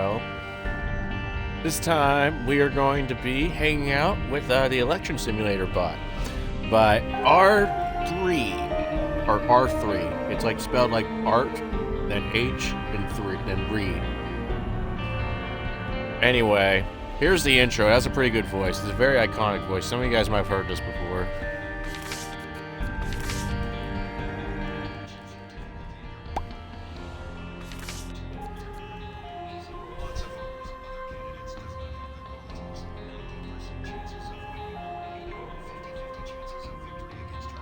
well. This time we are going to be hanging out with the election simulator bot by R3 or R3. It's like spelled like art, then H, and 3, then read. Anyway, here's the intro. It has a pretty good voice. It's a very iconic voice. Some of you guys might have heard this before.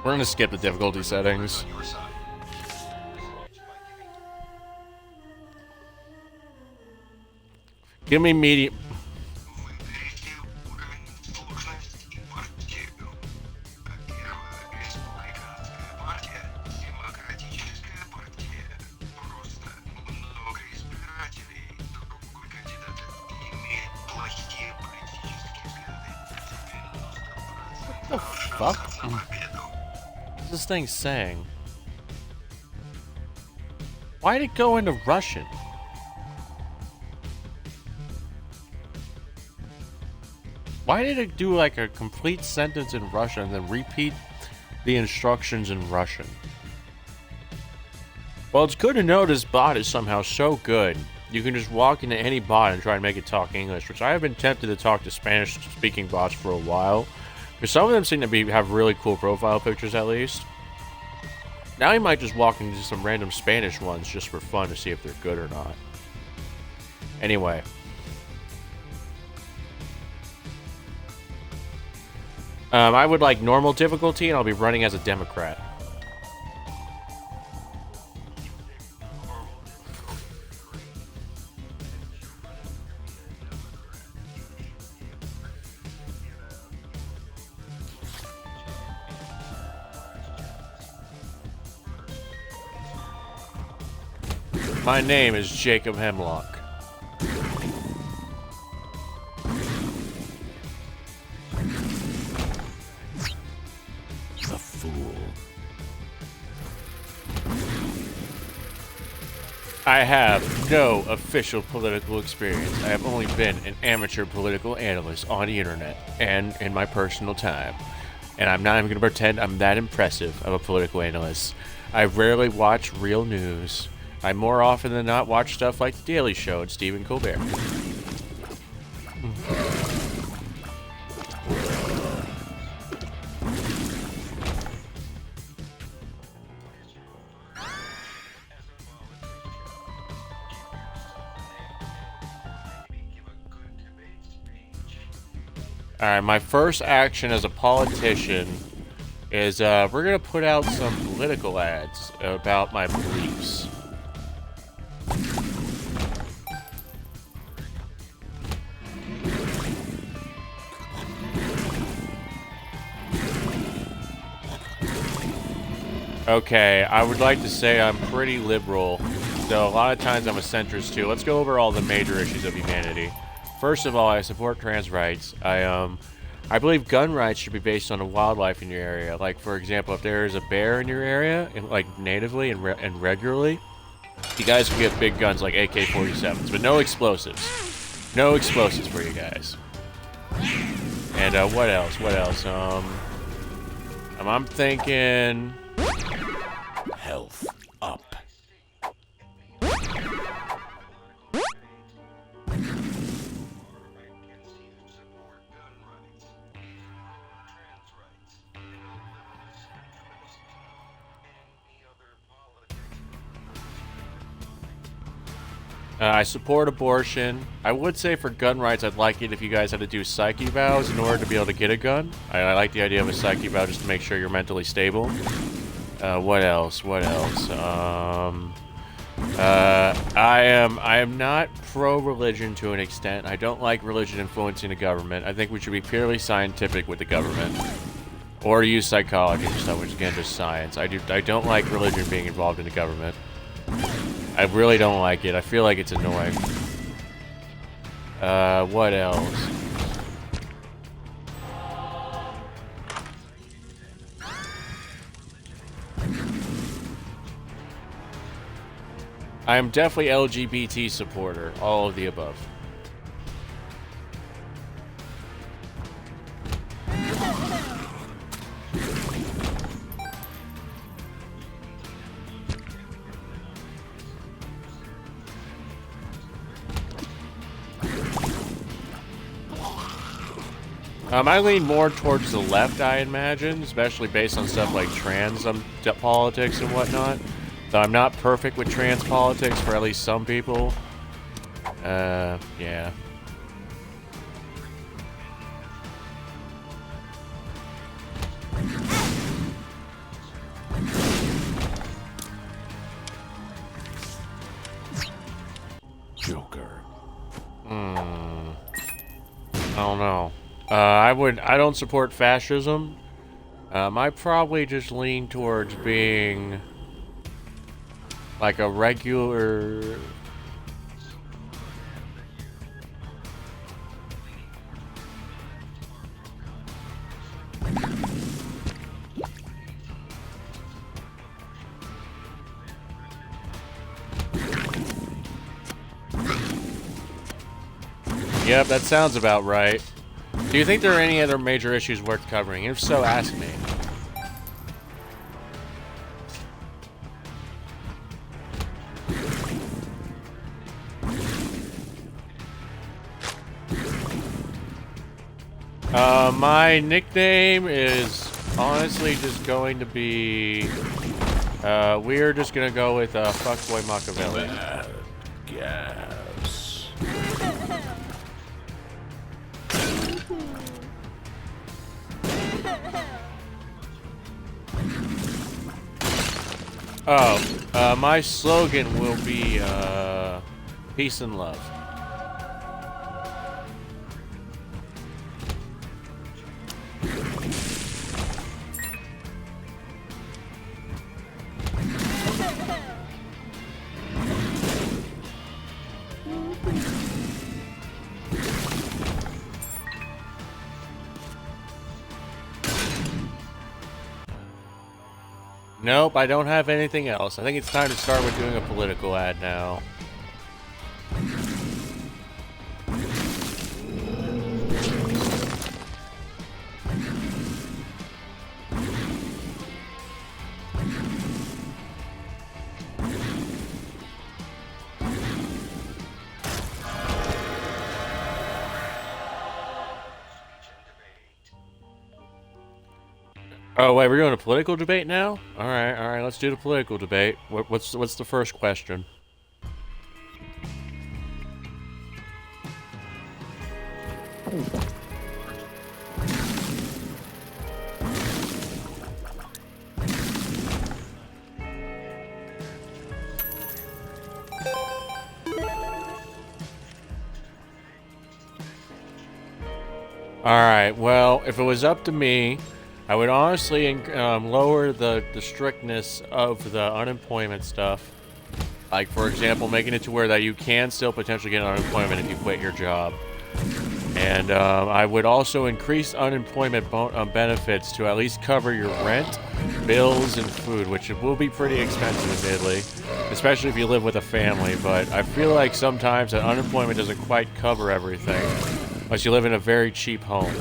We're gonna skip the difficulty settings. Give me medium. What the fuck? What's this thing saying? Why did it go into Russian? Why did it do like a complete sentence in Russian and then repeat the instructions in Russian? Well, it's good to know this bot is somehow so good. You can just walk into any bot and try and make it talk English, which I have been tempted to talk to Spanish-speaking bots for a while. Because some of them seem to have really cool profile pictures, at least. Now you might just walk into some random Spanish ones just for fun to see if they're good or not. Anyway. I would like normal difficulty, and I'll be running as a Democrat. My name is Jacob Hemlock. The fool. I have no official political experience. I have only been an amateur political analyst on the internet and in my personal time. And I'm not even going to pretend I'm that impressive of a political analyst. I rarely watch real news. I more often than not watch stuff like The Daily Show and Stephen Colbert. Alright, my first action as a politician is we're going to put out some political ads about my beliefs. Okay, I would like to say I'm pretty liberal, though a lot of times I'm a centrist too. Let's go over all the major issues of humanity. First of all, I support trans rights. I believe gun rights should be based on the wildlife in your area. Like, for example, if there is a bear in your area, like natively and regularly, you guys can get big guns like AK-47s, but no explosives. No explosives for you guys. And what else? What else? I'm thinking Health up. I support abortion. I would say for gun rights, I'd like it if you guys had to do psyche vows in order to be able to get a gun. I like the idea of a psyche vow just to make sure you're mentally stable. What else? What else? I am not pro-religion to an extent. I don't like religion influencing the government. I think we should be purely scientific with the government. Or use psychology and stuff, which again, just science. I don't like religion being involved in the government. I really don't like it. I feel like it's annoying. What else? I am definitely LGBT supporter. All of the above. I lean more towards the left, I imagine, especially based on stuff like trans politics and whatnot. Though I'm not perfect with trans politics for at least some people. Yeah. Joker. I don't know. I don't support fascism. I probably just lean towards being like a regular. Yep, that sounds about right. Do you think there are any other major issues worth covering? If so, ask me. My nickname is honestly just going to be... we're just gonna go with Fuckboy Machiavelli. Bad gas. Oh, my slogan will be, peace and love. Nope, I don't have anything else. I think it's time to start with doing a political ad now. Oh wait, we're doing a political debate now? All right, let's do the political debate. What's the first question? All right, well, if it was up to me, I would honestly lower the strictness of the unemployment stuff. Like, for example, making it to where that you can still potentially get unemployment if you quit your job. And I would also increase unemployment benefits to at least cover your rent, bills, and food, which will be pretty expensive, admittedly, especially if you live with a family. But I feel like sometimes that unemployment doesn't quite cover everything, unless you live in a very cheap home.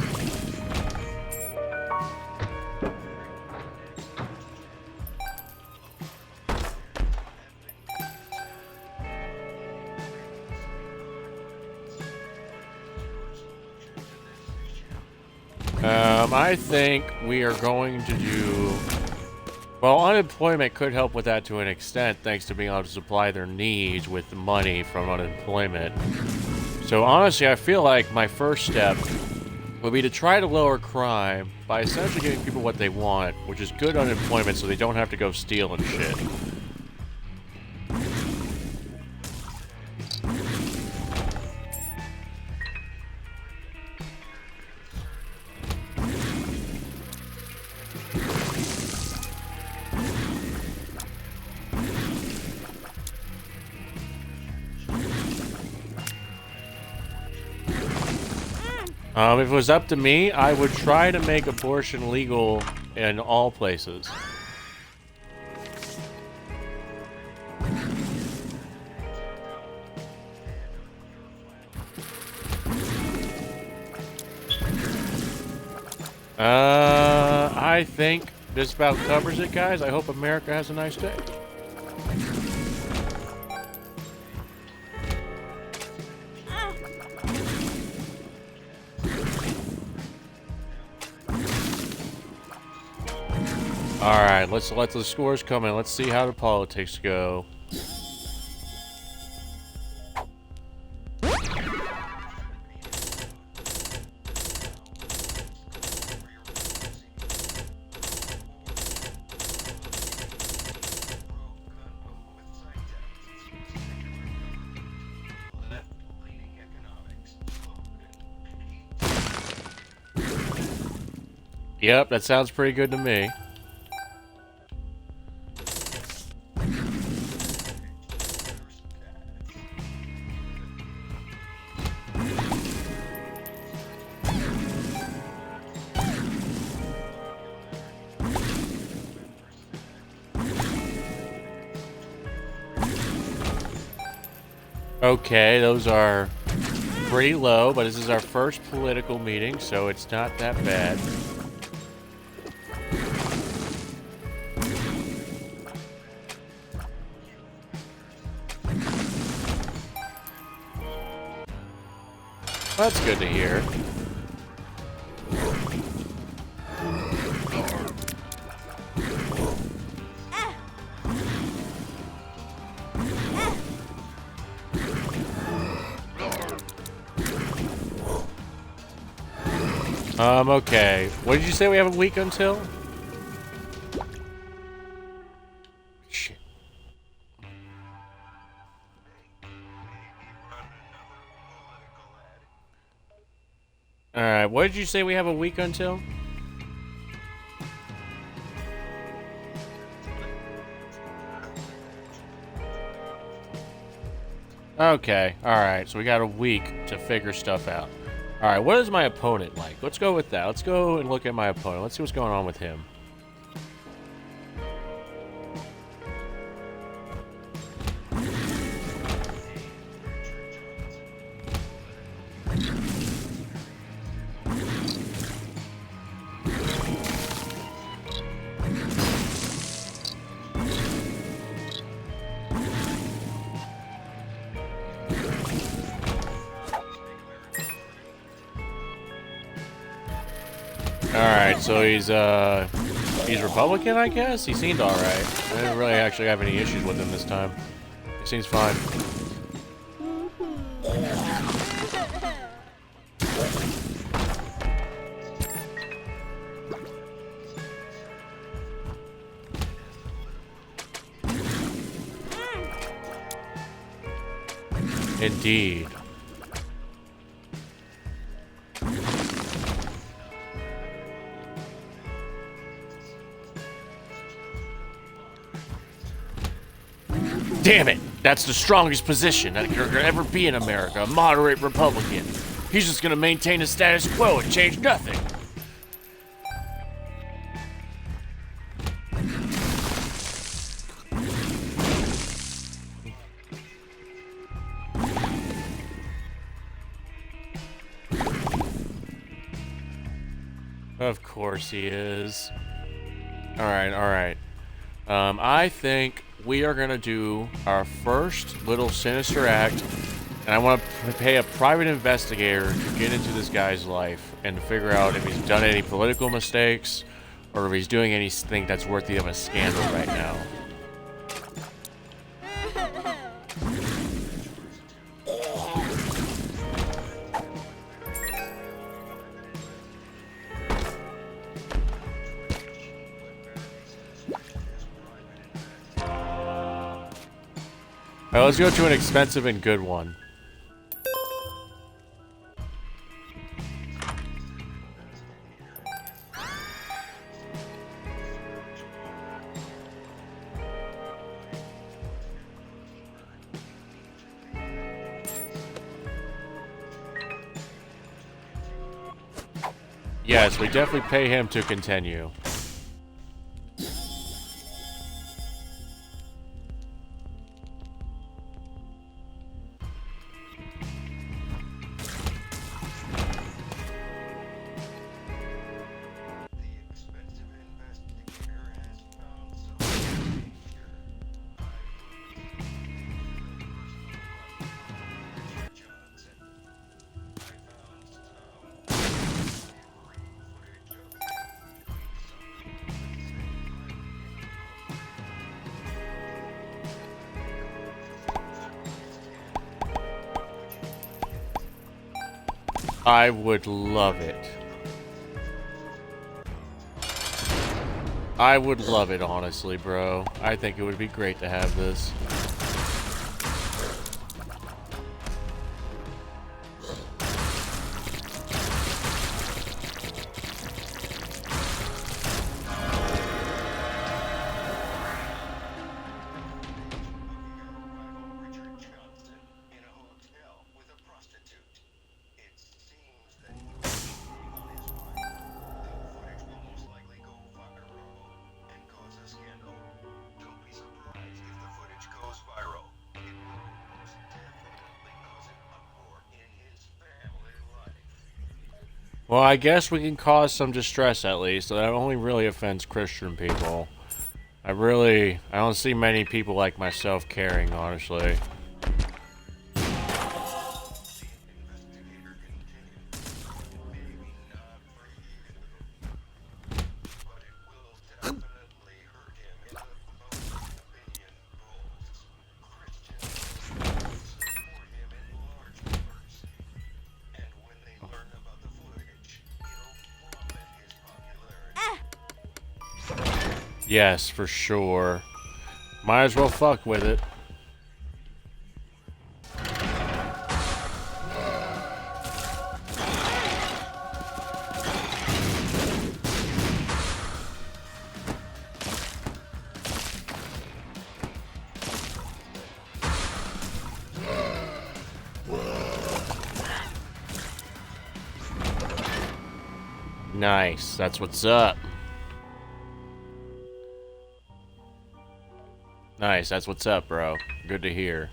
I think we are going to do... Well, unemployment could help with that to an extent, thanks to being able to supply their needs with money from unemployment. So honestly, I feel like my first step would be to try to lower crime by essentially giving people what they want, which is good unemployment so they don't have to go steal and shit. If it was up to me, I would try to make abortion legal in all places. I think this about covers it, guys. I hope America has a nice day. All right, let's let the scores come in. Let's see how the politics go. Yep, that sounds pretty good to me. Okay, those are pretty low, but this is our first political meeting, so it's not that bad. That's good to hear. Okay. What did you say we have a week until? Shit. Alright, what did you say we have a week until? Okay, alright, so we got a week to figure stuff out. Alright, what is my opponent like? Let's go with that. Let's go and look at my opponent. Let's see what's going on with him. Alright, so he's Republican, I guess? He seemed alright. I didn't really actually have any issues with him this time. He seems fine. Indeed. Damn it! That's the strongest position that could ever be in America, a moderate Republican. He's just gonna maintain the status quo and change nothing. Of course he is. Alright, alright. I think we are gonna do our first little sinister act, and I want to pay a private investigator to get into this guy's life and to figure out if he's done any political mistakes or if he's doing anything that's worthy of a scandal right now. Alright, let's go to an expensive and good one. Yes, we definitely pay him to continue. I would love it. I would love it, honestly, bro. I think it would be great to have this. Well, I guess we can cause some distress at least. That only really offends Christian people. I don't see many people like myself caring, honestly. Yes, for sure. Might as well fuck with it. Nice, that's what's up. Nice, that's what's up, bro. Good to hear.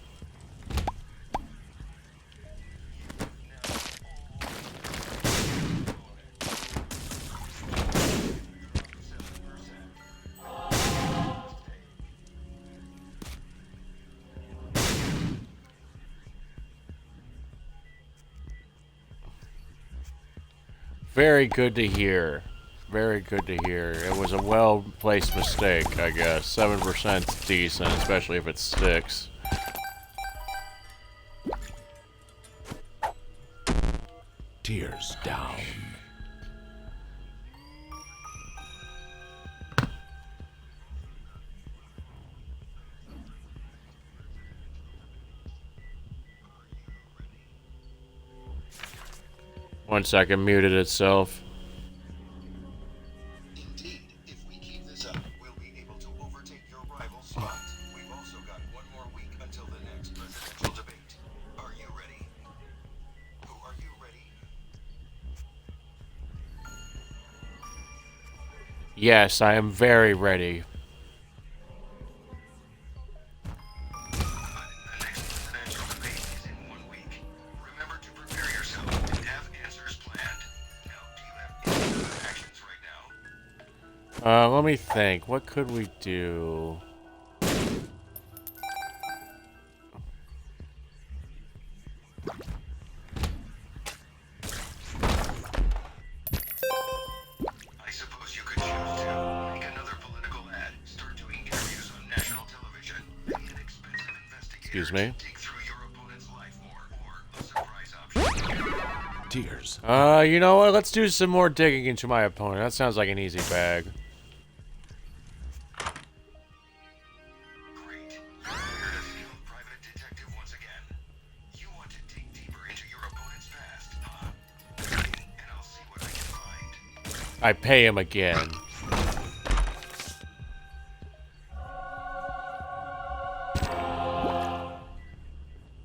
Very good to hear. Very good to hear. It was a well-placed mistake, I guess. 7%'s decent, especially if it sticks. Tears down. One second, muted itself. Indeed, if we keep this up, we'll be able to overtake your rival slot. We've also got one more week until the next presidential debate. Are you ready? Who are you ready? Yes, I am very ready. The next presidential debate is in 1 week. Remember to prepare yourself and have answers planned. Now, do you have any other actions right now? Let me think. What could we do? I suppose you could choose to make another political ad, start doing interviews on national television, pay an expensive investigator Excuse me? to dig through your opponent's life more, or a surprise option. Tears. You know what? Let's do some more digging into my opponent. That sounds like an easy bag. Great. You're hired as a private detective once again. You want to dig deeper into your opponent's past, huh? And I'll see what I can find. I pay him again.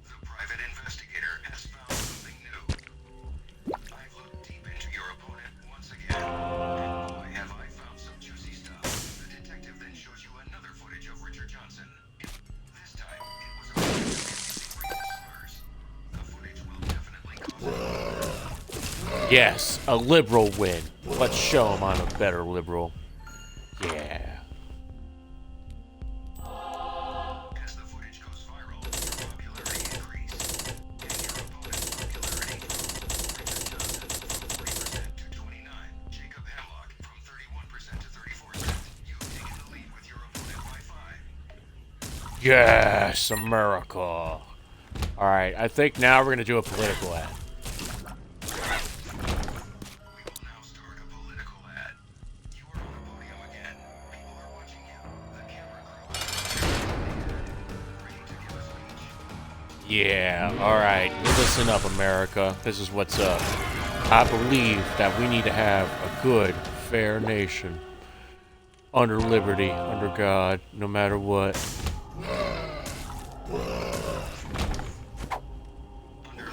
The private investigator has found something new. I've looked deep into your opponent once again, and boy, have I found some juicy stuff. The detective then shows you another footage of Richard Johnson. This time, it was a footage of him using racist slurs. The footage will definitely cause Yes, a liberal win. Let's show him I'm a better liberal. Yeah. As the footage goes viral, your popularity increased. And your opponent's popularity grew. Richard Johnson from 40% to 29. Jacob Hemlock from 31% to 34%. You've taken the lead with your opponent by 5. Yes, America. Alright, I think now we're gonna do a political ad. Yeah, alright. Listen up, America. This is what's up. I believe that we need to have a good, fair nation. Under liberty, under God, no matter what. Under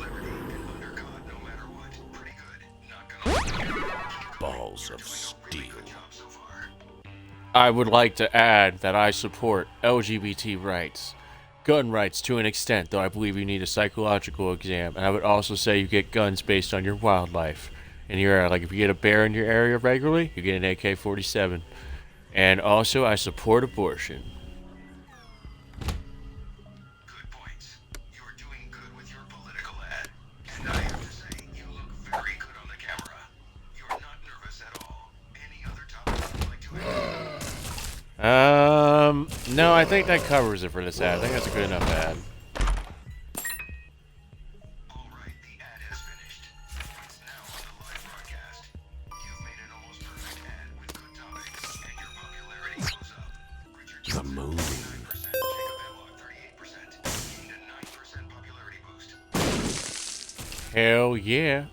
liberty and under God, no matter what. Pretty good. Not gonna lie. Balls of Doing a steel. really good job so far. I would like to add that I support LGBT rights. Gun rights to an extent, though I believe you need a psychological exam. And I would also say you get guns based on your wildlife in your area. Like if you get a bear in your area regularly, you get an AK-47. And also, I support abortion. Good points. You're doing good with your political ad. And I have to say, you look very good on the camera. You're not nervous at all. Any other topics you'd like to add? No, I think that covers it for this ad. I think that's a good enough ad. Alright, the ad has finished. It's now on the live broadcast. You've made an almost perfect ad with good topics, and your popularity goes up. Richard The Johnson, moon. 39%, Jacob Hemlock, 38%. Gained a 9% popularity boost. Hell yeah.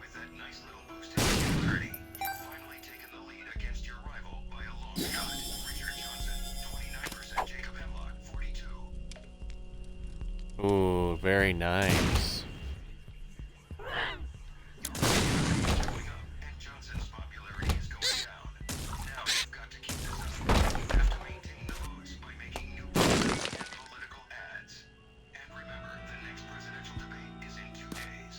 With that nice little boost in popularity, you've finally taken the lead against your rival by a long shot. Richard Johnson, 29%, Jacob Hemlock, 42. Ooh, very nice. Going up, and Johnson's popularity is going down. Now you've got to keep this up. You have to maintain the votes by making new policy and political ads. And remember, the next presidential debate is in 2 days.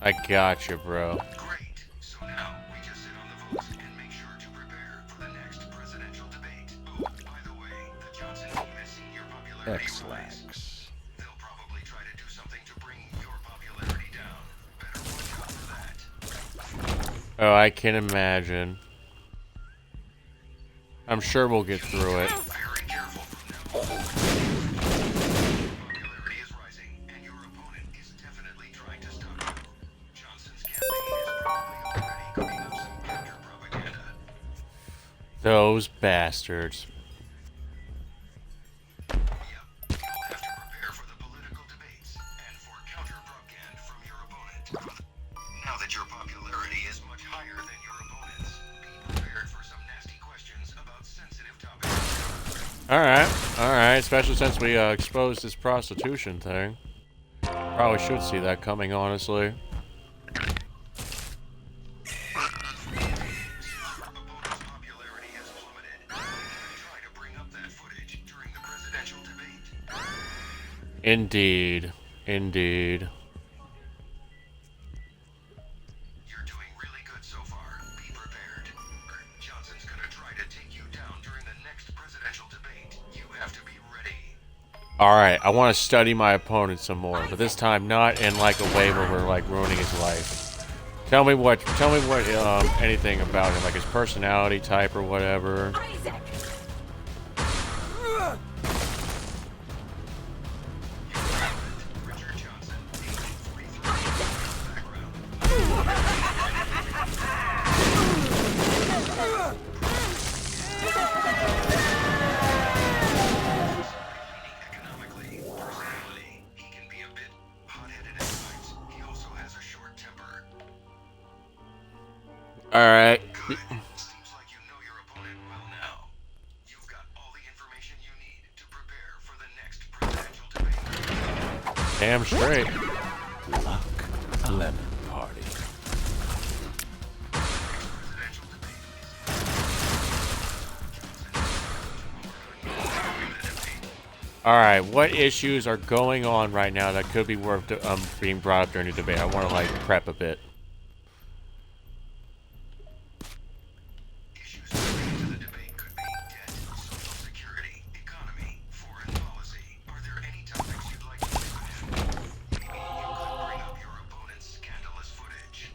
I gotcha, bro. Great. So now we just sit on the votes and make sure to prepare for the next presidential debate. Oh, by the way, the Johnson team has seen your popularity rise. X-Lax. They'll probably try to do something to bring your popularity down. Better watch out for that. Oh, I can imagine. I'm sure we'll get through it. Very careful from now on. Popularity is rising, and your opponent is definitely trying to stop you. Johnson's campaign is probably already cooking up some counter-propaganda. Those bastards. Yep, you'll have to prepare for the political debates and for counter-propaganda from your opponent. Now that your popularity is much higher than your opponent's, be prepared for some nasty questions about sensitive topics. Alright, especially since we exposed this prostitution thing. Probably should see that coming, honestly. Opponent's popularity has plummeted. Try to bring up that footage during the presidential debate. Indeed. Indeed. You're doing really good so far. Be prepared. Johnson's gonna try to take you down during the next presidential debate. You have to be ready. Alright, I want to study my opponent some more, but this time not in like a way where we're like ruining his life. Tell me what anything about him, like his personality type or whatever. Isaac! Richard Johnson, age 43, background. Leaning economically, personality. He can be a bit hot-headed at times. He also has a short temper. Alright. Good. Seems like you know your opponent well now. You've got all the information you need to prepare for the next presidential debate. Damn straight. Luck. A lemon party. Presidential debate is Alright, what issues are going on right now that could be worth being brought up during the debate? I want to like prep a bit. issues related to the debate could be debt, social security, economy, foreign policy. Are there any topics you'd like to discuss? Maybe you could bring up your opponent's scandalous footage.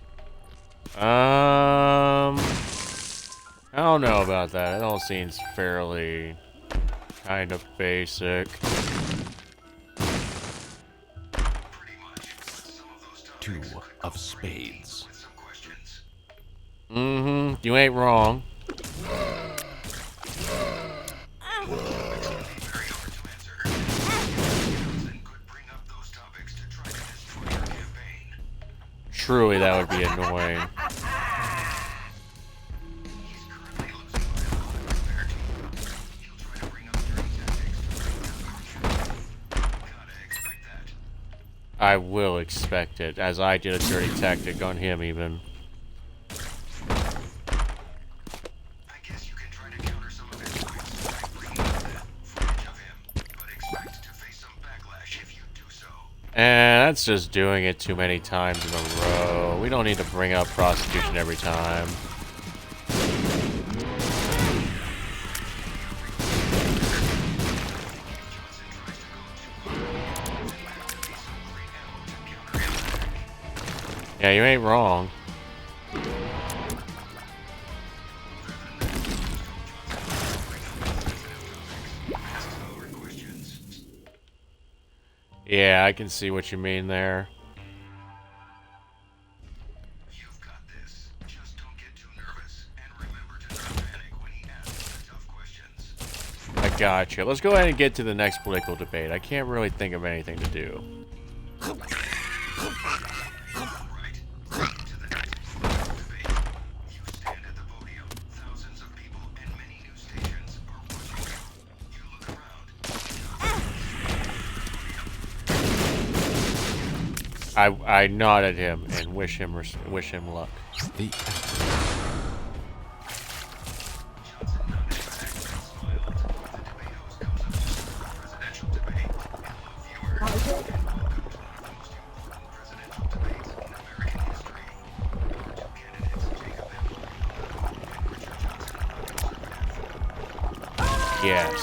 I don't know about that. It all seems fairly kind of basic. Pretty much, but some of those topics Two could go of pretty spades. deep with some questions. You ain't wrong. truly, that would be annoying. He's currently losing by a lot compared to you. He'll try to bring up dirty tactics to bring down your troops. Gotta expect that. I will expect it, as I did a dirty tactic on him even. I guess you can try to counter some of his points by bringing up that footage of him, but expect to face some backlash if you do so. And that's just doing it too many times in a row. We don't need to bring up prostitution every time. Johnson tries to go too hard, then you have to be some great ammo to counter him back. Yeah, you ain't wrong. Yeah, I can see what you mean there. You've got this. Just don't get too nervous, and remember to not panic when he asks the tough questions. I gotcha. Let's go ahead and get to the next political debate. I can't really think of anything to do. All right. To the next political debate. You stand at the podium. Thousands of people and many news stations are watching you. You look around. I nod at him and wish him luck. The Johnson nodded back and smiled. The debate host comes up to the presidential debate. Hello, viewers, and welcome to one of the most important presidential debates in American history. Our two candidates, Jacob M. Republican and Richard Johnson, Conservative. Yes.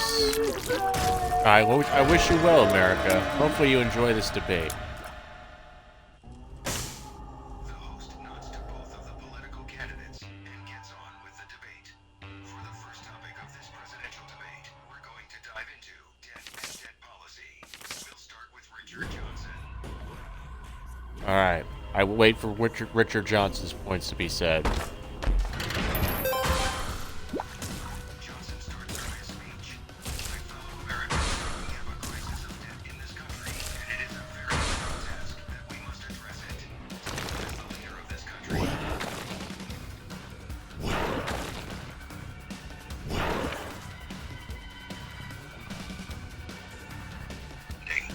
I wish you well, America. Hopefully you enjoy this debate. The host nods to both of the political candidates and gets on with the debate. For the first topic of this presidential debate, we're going to dive into debt and debt policy. We'll start with Richard Johnson. All right. I will wait for Richard Johnson's points to be said. Johnson starts out his speech. My fellow Americans, we have a crisis of debt in this country, and it is a very difficult task that we must address it. As the leader of this country, Ding.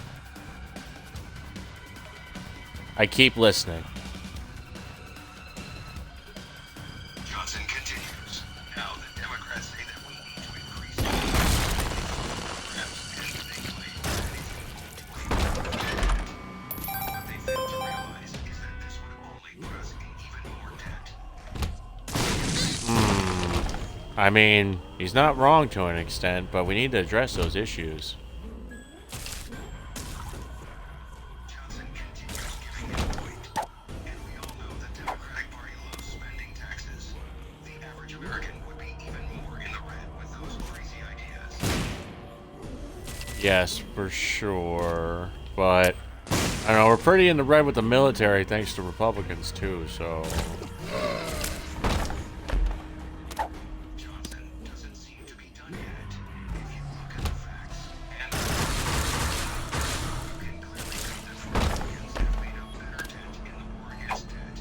I keep listening. Johnson continues. Now, the Democrats say that we need to increase programs, and they claim that if we move to a federal debt. But what they fail to realize is that this would only put us in even more debt. I mean, he's not wrong to an extent, but we need to address those issues. Johnson continues giving his point. And we all know the Democratic Party loves spending taxes. The average American would be even more in the red with those crazy ideas. Yes, for sure. But, I don't know, we're pretty in the red with the military thanks to Republicans too, so... Johnson doesn't seem to be done yet. If you look at the facts and the you can clearly see that Republicans have made a better dent in the war against debt.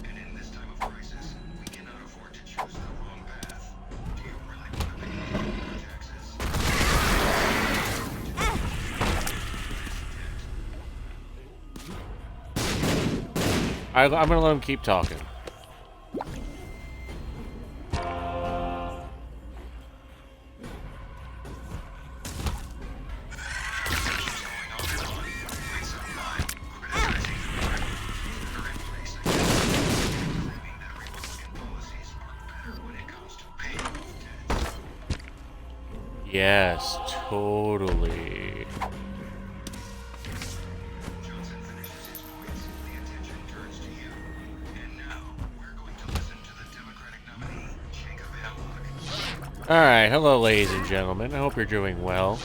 And in this time of crisis, we cannot afford to choose the wrong path. Do you really want to pay more taxes? I'm gonna let him keep talking. Yes, totally. Johnson finishes his points. The attention turns to you. And now, we're going to listen to the Democratic nominee, Jacob Hemlock. Alright, hello ladies and gentlemen. I hope you're doing well.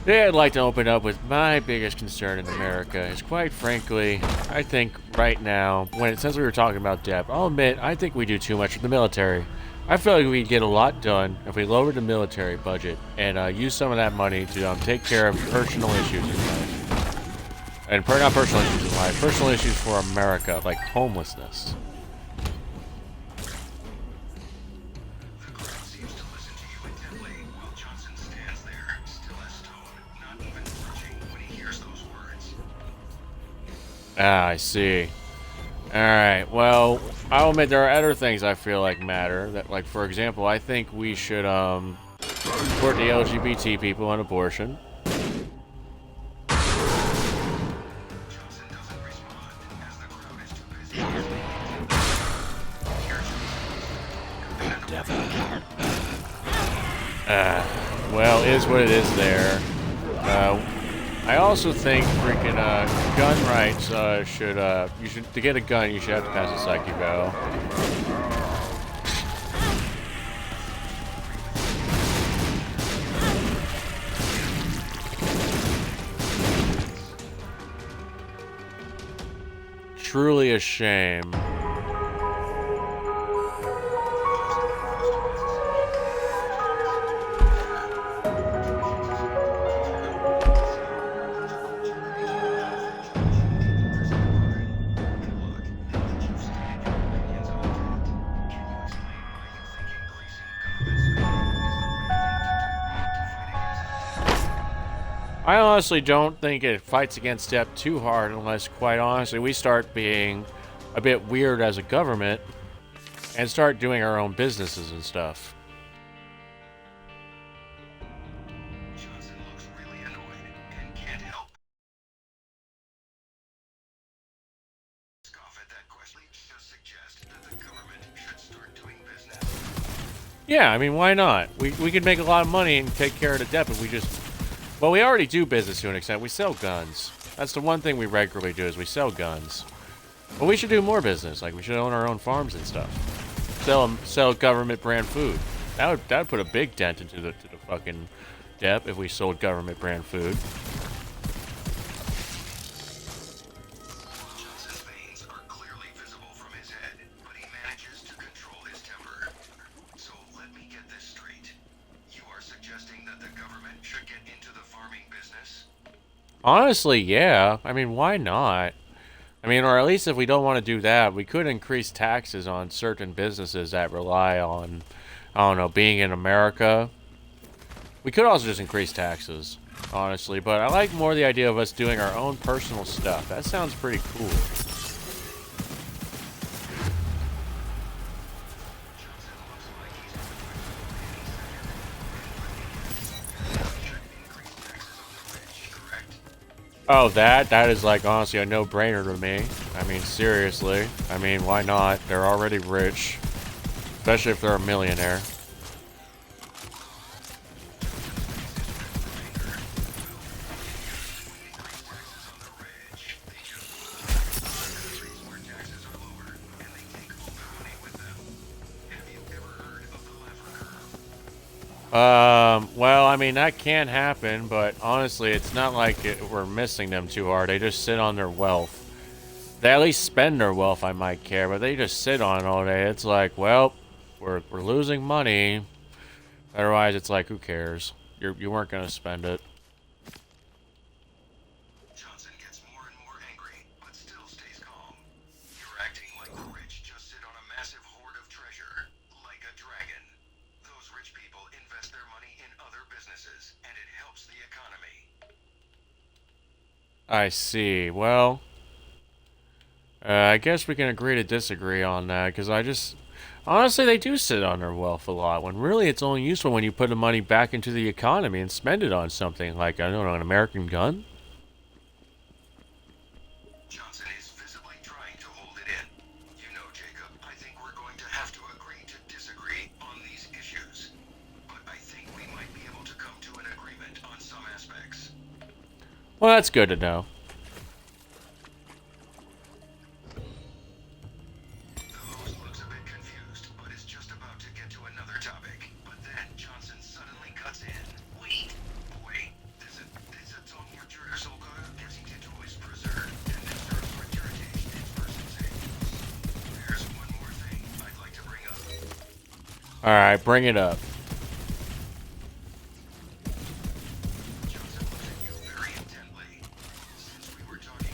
Today I'd like to open up with my biggest concern in America is, quite frankly, I think right now, since we were talking about debt, I'll admit, I think we do too much with the military. I feel like we'd get a lot done if we lowered the military budget and use some of that money to take care of personal issues in life. And not personal issues in life, personal issues for America, like homelessness. The crowd seems to listen to you intently while Johnson stands there, still as stone, not even flinching when he hears those words. Ah, I see. Alright, well, I'll admit there are other things I feel like matter. That, like, for example, I think we should, support the LGBT people on abortion. Johnson doesn't respond, as the crowd is too busy listening. Well, is what it is there. I also think freaking gun rights to get a gun you should have to pass a psyche eval. Truly a shame. I honestly don't think it fights against debt too hard unless, quite honestly, we start being a bit weird as a government and start doing our own businesses and stuff. Johnson looks really annoyed and can't help scoff at that question. Just suggest that the government should start doing business. Yeah, I mean, why not? We could make a lot of money and take care of the debt if we just... Well, we already do business to an extent. We sell guns. That's the one thing we regularly do is we sell guns. But we should do more business. Like, we should own our own farms and stuff. Sell government brand food. That would put a big dent into the fucking debt if we sold government brand food. Johnson's veins are clearly visible from his head, but he manages to control his temper. So let me get this straight. You are suggesting that the government should get into the farming business? Honestly, yeah. I mean, why not? I mean, or at least if we don't want to do that, we could increase taxes on certain businesses that rely on, I don't know, being in America. We could also just increase taxes, honestly, but I like more the idea of us doing our own personal stuff. That sounds pretty cool. Johnson looks like he's should increase taxes on the rich, correct? Oh, that is like honestly a no-brainer to me. I mean, seriously. I mean, why not? They're already rich, especially if they're a millionaire. Well, I mean, that can happen, but honestly, it's not like we're missing them too hard. They just sit on their wealth. They at least spend their wealth, I might care, but they just sit on it all day. It's like, well, we're losing money. Otherwise, it's like, who cares? You weren't going to spend it. Johnson gets more and more angry, but still stays calm. You're acting like the rich just sit on a massive hoard of treasure, like a dragon. Those rich people invest their money in other businesses, and it helps the economy. I see. Well, I guess we can agree to disagree on that, because I just... Honestly, they do sit on their wealth a lot, when really it's only useful when you put the money back into the economy and spend it on something like, I don't know, an American gun? Johnson is visibly trying to hold it in. You know, Jacob, I think we're going to have to agree to disagree on these issues. But I think we might be able to come to an agreement on some aspects. Well, that's good to know. The host looks a bit confused, but is just about to get to another topic. But then Johnson suddenly cuts in. Wait, there's a ton more solga to is preserved, and it serves for heritage in person's age. There's one more thing I'd like to bring up. Alright, bring it up. Johnson looks at you very intently. Since we were talking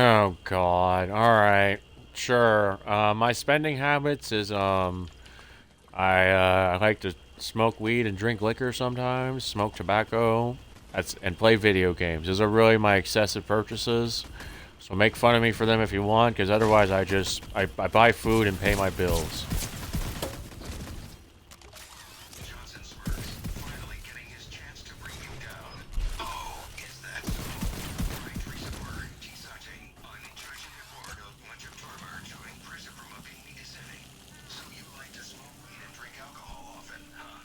Oh God. All right. Sure. My spending habits is I like to smoke weed and drink liquor sometimes, smoke tobacco, and play video games. Those are really my excessive purchases. So make fun of me for them if you want, because otherwise I buy food and pay my bills. Johnson smirks, finally getting his chance to bring you down. Oh, is that so? Right, Resupor, Chisate, I'm in charge of report of much of Tormar showing pressure from a ping descending. So you like to smoke weed and drink alcohol often, huh?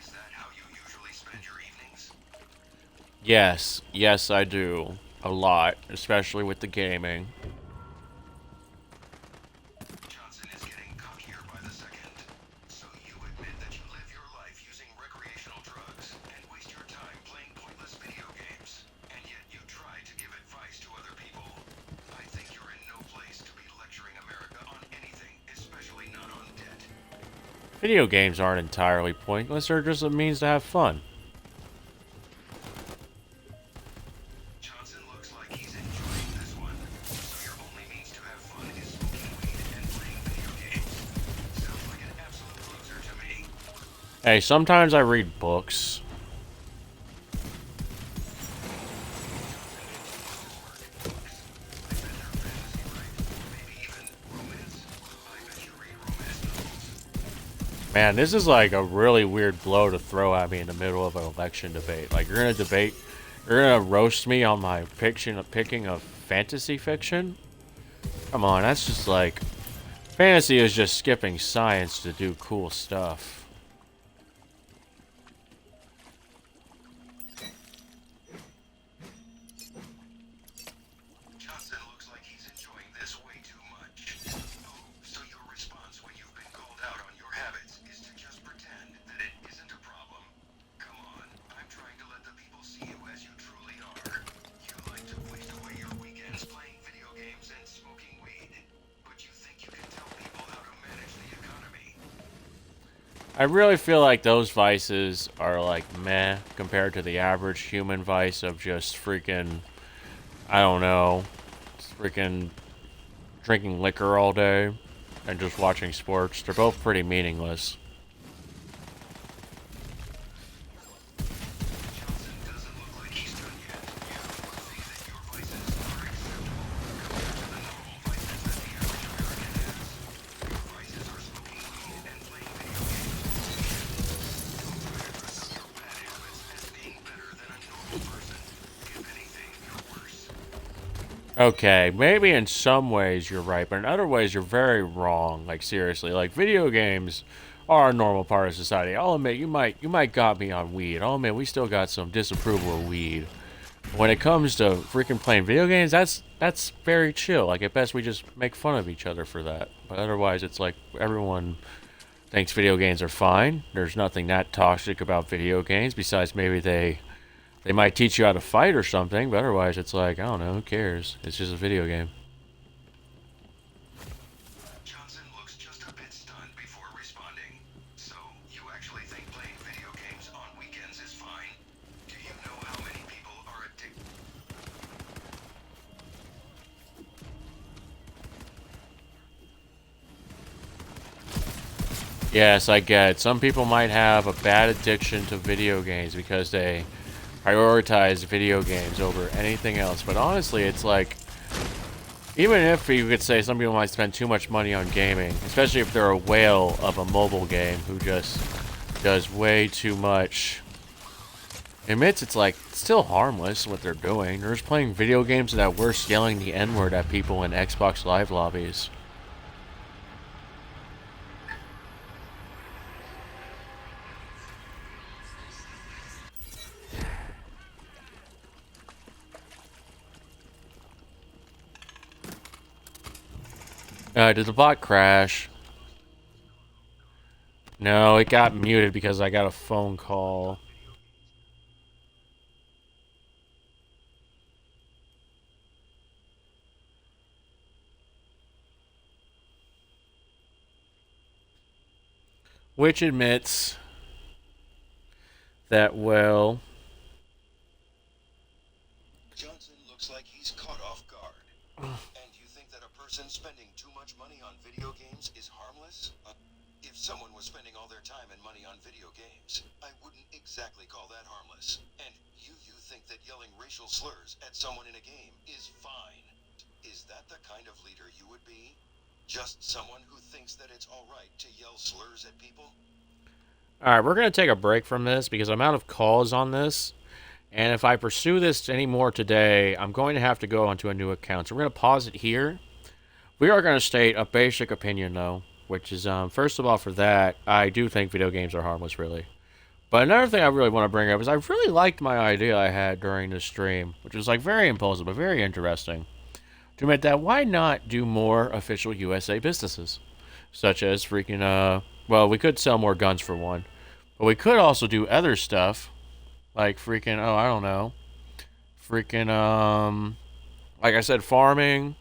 Is that how you usually spend your evenings? Yes, yes, I do. A lot, especially with the gaming. Johnson is getting cockier by the second. So you admit that you live your life using recreational drugs and waste your time playing pointless video games, and yet you try to give advice to other people. I think you're in no place to be lecturing America on anything, especially not on debt. Video games aren't entirely pointless, they're just a means to have fun. Johnson looks like he's enjoying this one. So your only means to have fun is smoking weed and playing video games. Sounds like an absolute loser to me. Hey, sometimes I read books. Man, this is like a really weird blow to throw at me in the middle of an election debate. Like, you're gonna roast me on my picking of fantasy fiction? Come on, that's just like, fantasy is just skipping science to do cool stuff. Johnson looks like he's enjoying this way too much. Oh, so your response when you've been called out on your habits is to just pretend that it isn't a problem? Come on, I'm trying to let the people see you as you truly are. You like to waste away your weekends playing video games and smoking weed, but you think you can tell people how to manage the economy. I really feel like those vices are like meh compared to the average human vice of just freaking, I don't know, freaking drinking liquor all day and just watching sports. They're both pretty meaningless. Johnson doesn't look like he's done yet. You think that your vices are acceptable compared to the normal vices that the average American has. Your vices are smoking weed and playing video games. Don't try to dress up your bad habits as being better than a normal person. If anything, you're worse. Okay, maybe in some ways you're right, but in other ways you're very wrong. Like seriously, like video games are a normal part of society. I'll admit you might got me on weed. I'll admit we still got some disapproval of weed. When it comes to freaking playing video games, that's very chill. Like at best we just make fun of each other for that. But otherwise it's like everyone thinks video games are fine. There's nothing that toxic about video games besides maybe they might teach you how to fight or something, but otherwise it's like, I don't know, who cares? It's just a video game. Johnson looks just a bit stunned before responding. So, you actually think playing video games on weekends is fine? Do you know how many people are addicted? Yes, I get it. Some people might have a bad addiction to video games because they prioritize video games over anything else. But honestly, it's like, even if you could say some people might spend too much money on gaming, especially if they're a whale of a mobile game who just does way too much, admits it's like, it's still harmless what they're doing. They're just playing video games that we're yelling the N-word at people in Xbox Live lobbies. Did the bot crash? No, it got muted because I got a phone call. Which admits that, well, Johnson looks like he's caught off guard. And you think that a person spending too much money on video games is harmless? If someone was spending all their time and money on video games, I wouldn't exactly call that harmless. And you think that yelling racial slurs at someone in a game is fine. Is that the kind of leader you would be? Just someone who thinks that it's alright to yell slurs at people? Alright, we're going to take a break from this because I'm out of calls on this. And if I pursue this anymore today, I'm going to have to go onto a new account. So we're going to pause it here. We are going to state a basic opinion, though, which is, first of all, for that, I do think video games are harmless, really. But another thing I really want to bring up is I really liked my idea I had during this stream, which was, like, very impulsive, but very interesting. To admit that, why not do more official USA businesses? Such as freaking, well, we could sell more guns for one. But we could also do other stuff. Like freaking, oh, I don't know. Freaking, like I said, farming.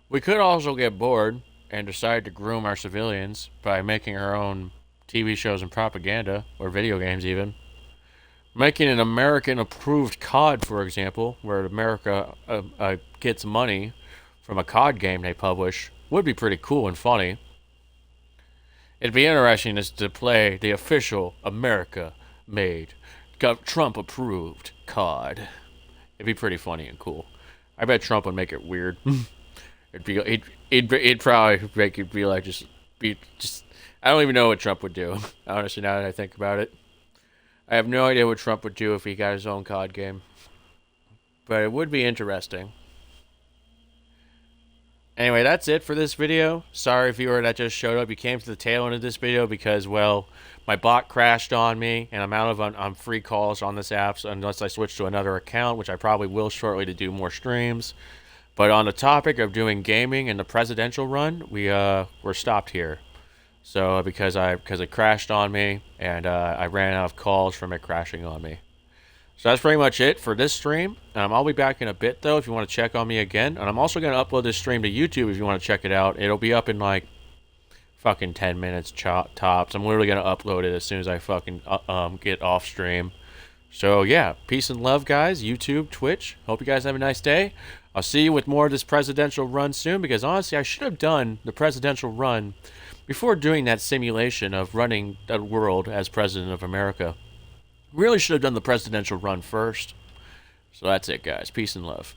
We could also get bored and decide to groom our civilians by making our own TV shows and propaganda, or video games even. Making an American-approved COD, for example, where America gets money from a COD game they publish, would be pretty cool and funny. It'd be interesting to play the official America-made, Trump-approved COD. It'd be pretty funny and cool. I bet Trump would make it weird. It'd probably make it be like just. I don't even know what Trump would do. Honestly, now that I think about it, I have no idea what Trump would do if he got his own COD game. But it would be interesting. Anyway, that's it for this video. Sorry, viewer, that just showed up. You came to the tail end of this video because, well, my bot crashed on me, and I'm out of on free calls on this app, so unless I switch to another account, which I probably will shortly to do more streams. But on the topic of doing gaming and the presidential run, we're stopped here. So because it crashed on me, and I ran out of calls from it crashing on me. So that's pretty much it for this stream. I'll be back in a bit, though, if you want to check on me again. And I'm also going to upload this stream to YouTube if you want to check it out. It'll be up in, like, fucking 10 minutes tops. I'm literally going to upload it as soon as I fucking get off stream. So, yeah, peace and love, guys. YouTube, Twitch. Hope you guys have a nice day. I'll see you with more of this presidential run soon, because, honestly, I should have done the presidential run before doing that simulation of running the world as President of America. Really should have done the presidential run first. So that's it, guys. Peace and love.